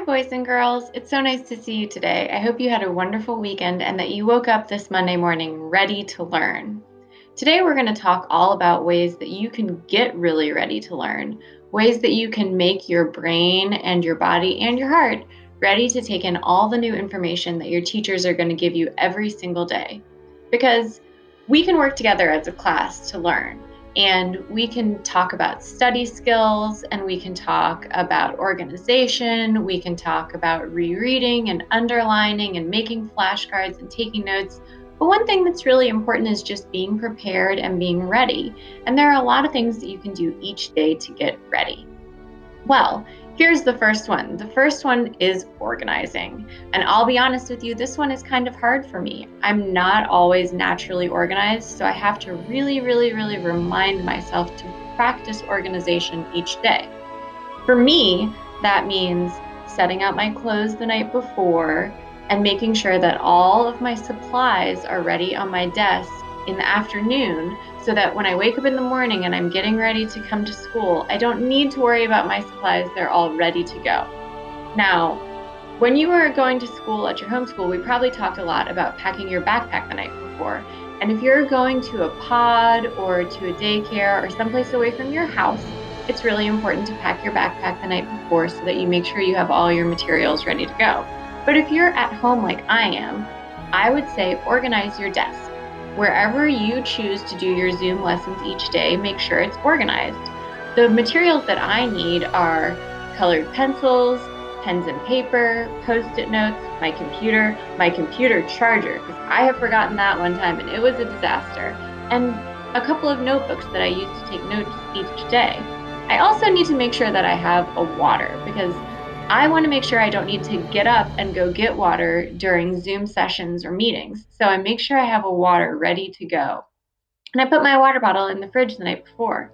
boys and girls. It's so nice to see you today. I hope you had a wonderful weekend and that you woke up this Monday morning ready to learn. Today, we're going to talk all about ways that you can get really ready to learn, ways that you can make your brain and your body and your heart ready to take in all the new information that your teachers are going to give you every single day. Because we can work together as a class to learn. And we can talk about study skills, and we can talk about organization. We can talk about rereading and underlining and making flashcards and taking notes. But one thing that's really important is just being prepared and being ready. And there are a lot of things that you can do each day to get ready. Well, here's the first one. The first one is organizing. And I'll be honest with you, this one is kind of hard for me. I'm not always naturally organized, so I have to really remind myself to practice organization each day. For me, that means setting out my clothes the night before and making sure that all of my supplies are ready on my desk in the afternoon so that when I wake up in the morning and I'm getting ready to come to school, I don't need to worry about my supplies. They're all ready to go. Now, when you were going to school at your homeschool, we probably talked a lot about packing your backpack the night before. And if you're going to a pod or to a daycare or someplace away from your house, it's really important to pack your backpack the night before so that you make sure you have all your materials ready to go. But if you're at home like I am, I would say organize your desk. Wherever you choose to do your Zoom lessons each day, make sure it's organized. The materials that I need are colored pencils, pens and paper, Post-it notes, my computer charger, because I have forgotten that one time and it was a disaster, and a couple of notebooks that I use to take notes each day. I also need to make sure that I have a water because I want to make sure I don't need to get up and go get water during Zoom sessions or meetings. So I make sure I have a water ready to go. And I put my water bottle in the fridge the night before.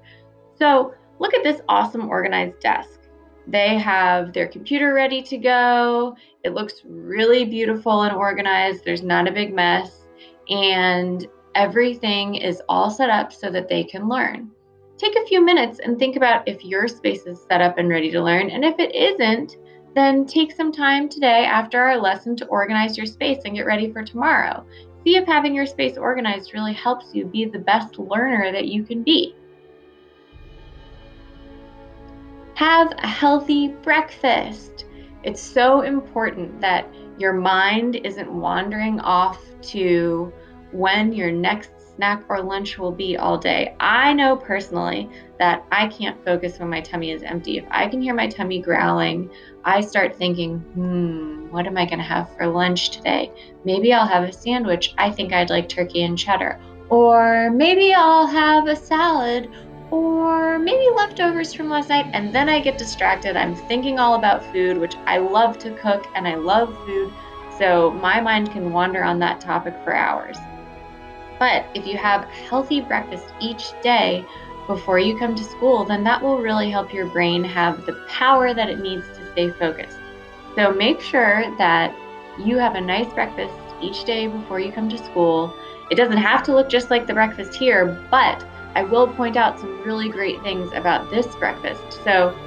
So look at this awesome organized desk. They have their computer ready to go. It looks really beautiful and organized. There's not a big mess. And everything is all set up so that they can learn. Take a few minutes and think about if your space is set up and ready to learn. And if it isn't, then take some time today after our lesson to organize your space and get ready for tomorrow. See if having your space organized really helps you be the best learner that you can be. Have a healthy breakfast. It's so important that your mind isn't wandering off to when your next snack or lunch will be all day. I know personally that I can't focus when my tummy is empty. If I can hear my tummy growling, I start thinking, what am I going to have for lunch today? Maybe I'll have a sandwich. I think I'd like turkey and cheddar. Or maybe I'll have a salad, or maybe leftovers from last night, and then I get distracted. I'm thinking all about food, which I love to cook and I love food, so my mind can wander on that topic for hours. But if you have a healthy breakfast each day before you come to school, then that will really help your brain have the power that it needs to stay focused. So make sure that you have a nice breakfast each day before you come to school. It doesn't have to look just like the breakfast here, but I will point out some really great things about this breakfast. So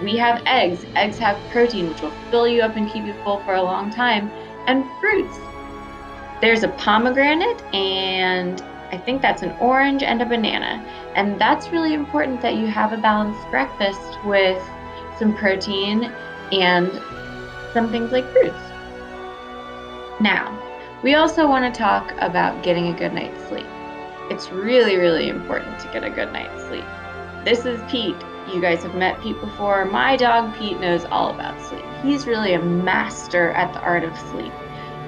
we have eggs. Eggs have protein, which will fill you up and keep you full for a long time, and fruits. There's a pomegranate, and I think that's an orange and a banana. And that's really important that you have a balanced breakfast with some protein and some things like fruits. Now, we also want to talk about getting a good night's sleep. It's really important to get a good night's sleep. This is Pete. You guys have met Pete before. My dog Pete knows all about sleep. He's really a master at the art of sleep.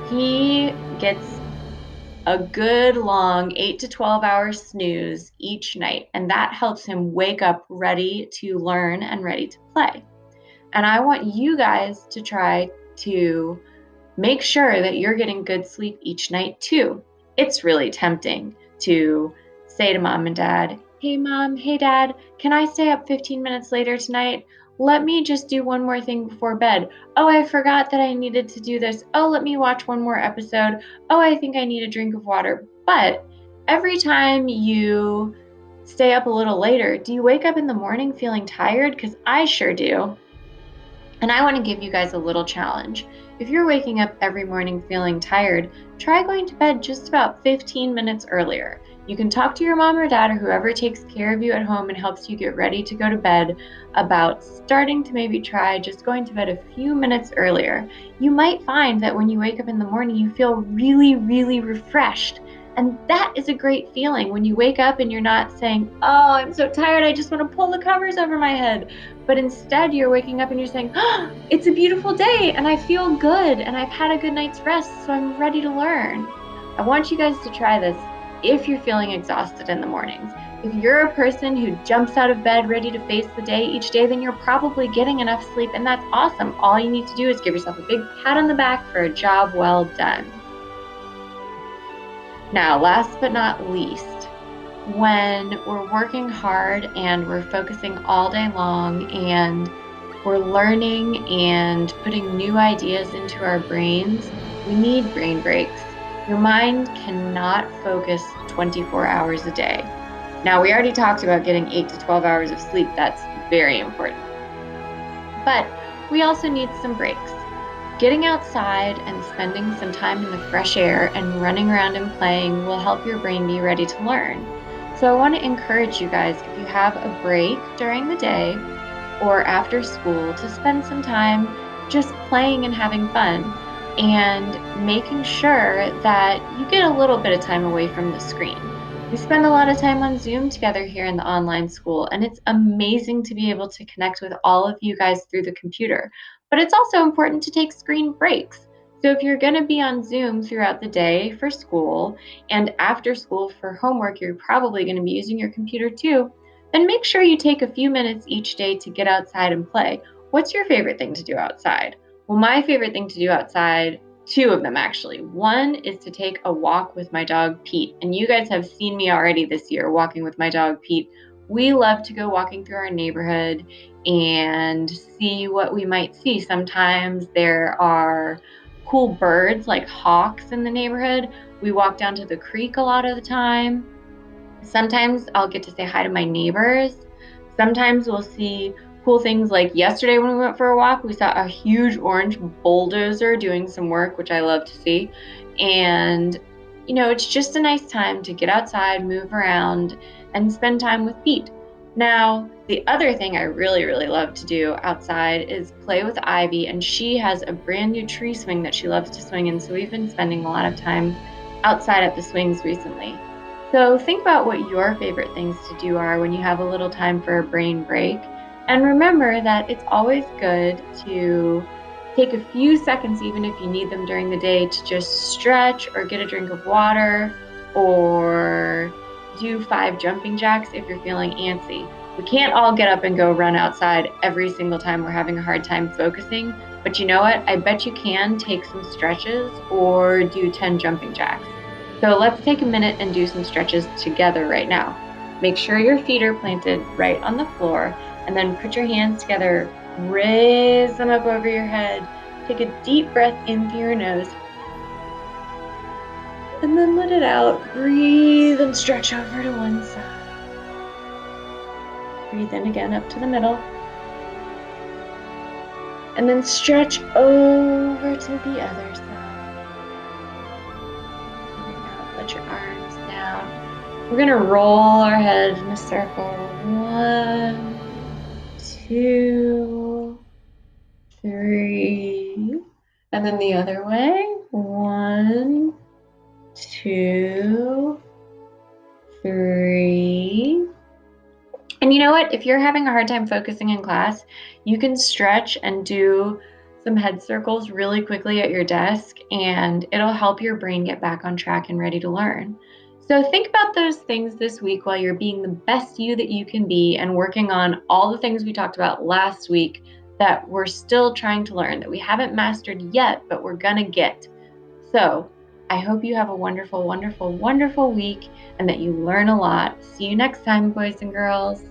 He gets a good long 8 to 12 hour snooze each night, and that helps him wake up ready to learn and ready to play. And I want you guys to try to make sure that you're getting good sleep each night too. It's really tempting to say to mom and dad, hey mom, hey dad, can I stay up 15 minutes later tonight? Let me just do one more thing before bed. Oh, I forgot that I needed to do this. Oh, let me watch one more episode. Oh, I think I need a drink of water. But every time you stay up a little later, do you wake up in the morning feeling tired? Because I sure do. And I want to give you guys a little challenge. If you're waking up every morning feeling tired, try going to bed just about 15 minutes earlier. You can talk to your mom or dad or whoever takes care of you at home and helps you get ready to go to bed about starting to maybe try just going to bed a few minutes earlier. You might find that when you wake up in the morning, you feel really, really refreshed. And that is a great feeling when you wake up and you're not saying, "Oh, I'm so tired, I just want to pull the covers over my head." But instead, you're waking up and you're saying, "Oh, it's a beautiful day and I feel good and I've had a good night's rest, so I'm ready to learn." I want you guys to try this if you're feeling exhausted in the mornings. If you're a person who jumps out of bed ready to face the day each day, then you're probably getting enough sleep, and that's awesome. All you need to do is give yourself a big pat on the back for a job well done. Now, last but not least, when we're working hard and we're focusing all day long and we're learning and putting new ideas into our brains, we need brain breaks. Your mind cannot focus 24 hours a day. Now, we already talked about getting 8 to 12 hours of sleep. That's very important. But we also need some breaks. Getting outside and spending some time in the fresh air and running around and playing will help your brain be ready to learn. So I want to encourage you guys, if you have a break during the day or after school, to spend some time just playing and having fun and making sure that you get a little bit of time away from the screen. We spend a lot of time on Zoom together here in the online school, and it's amazing to be able to connect with all of you guys through the computer. But it's also important to take screen breaks. So if you're going to be on Zoom throughout the day for school and after school for homework, you're probably going to be using your computer too, then make sure you take a few minutes each day to get outside and play. What's your favorite thing to do outside? Well, my favorite thing to do outside, two of them actually. One is to take a walk with my dog, Pete. And you guys have seen me already this year walking with my dog, Pete. We love to go walking through our neighborhood and see what we might see. Sometimes there are cool birds like hawks in the neighborhood. We walk down to the creek a lot of the time. Sometimes I'll get to say hi to my neighbors. Sometimes we'll see cool things like yesterday when we went for a walk, we saw a huge orange bulldozer doing some work, which I love to see. And, it's just a nice time to get outside, move around, and spend time with Pete. Now, the other thing I really, really love to do outside is play with Ivy, and she has a brand new tree swing that she loves to swing in. So we've been spending a lot of time outside at the swings recently. So think about what your favorite things to do are when you have a little time for a brain break. And remember that it's always good to take a few seconds, even if you need them during the day, to just stretch or get a drink of water or do 5 jumping jacks if you're feeling antsy. We can't all get up and go run outside every single time we're having a hard time focusing, but you know what? I bet you can take some stretches or do 10 jumping jacks. So let's take a minute and do some stretches together right now. Make sure your feet are planted right on the floor, and then put your hands together, raise them up over your head. Take a deep breath in through your nose, and then let it out. Breathe and stretch over to one side. Breathe in again up to the middle. And then stretch over to the other side. Let your arms down. We're gonna roll our head in a circle. 1, 2, 3. And then the other way. 1, 2, 3. And you know what? If you're having a hard time focusing in class, you can stretch and do some head circles really quickly at your desk, and it'll help your brain get back on track and ready to learn. So think about those things this week while you're being the best you that you can be and working on all the things we talked about last week that we're still trying to learn, that we haven't mastered yet, but we're gonna get. So I hope you have a wonderful, wonderful, wonderful week and that you learn a lot. See you next time, boys and girls.